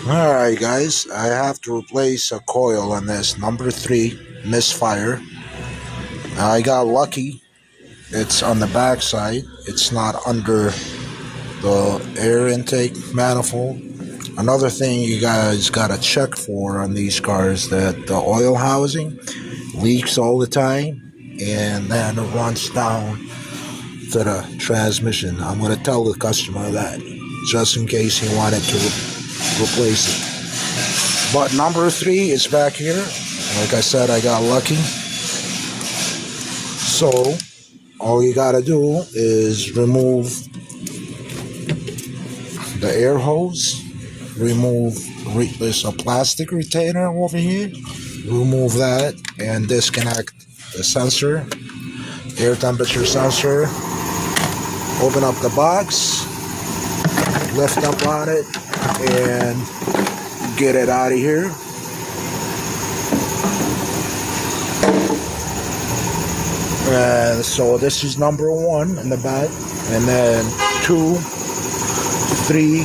Alright guys, I have to replace a coil on this number 3 misfire. I got lucky. It's on the back side. It's not under the air intake manifold. Another thing you guys gotta check for on these cars, that the oil housing leaks all the time and then it runs down to the transmission. I'm gonna tell the customer that just in case he wanted to replace it. But number 3 is back here. Like I said, I got lucky. So all you gotta do is remove the air hose. There's a plastic retainer over here. Remove that and disconnect the sensor, air temperature sensor. Open up the box, lift up on it, and get it out of here. So this is number 1 in the back, and then 2, 3,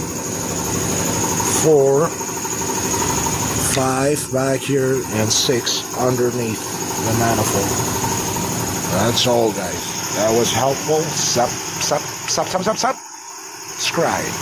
4, 5 back here, and 6 underneath the manifold. That's all, guys. That was helpful. Subscribe.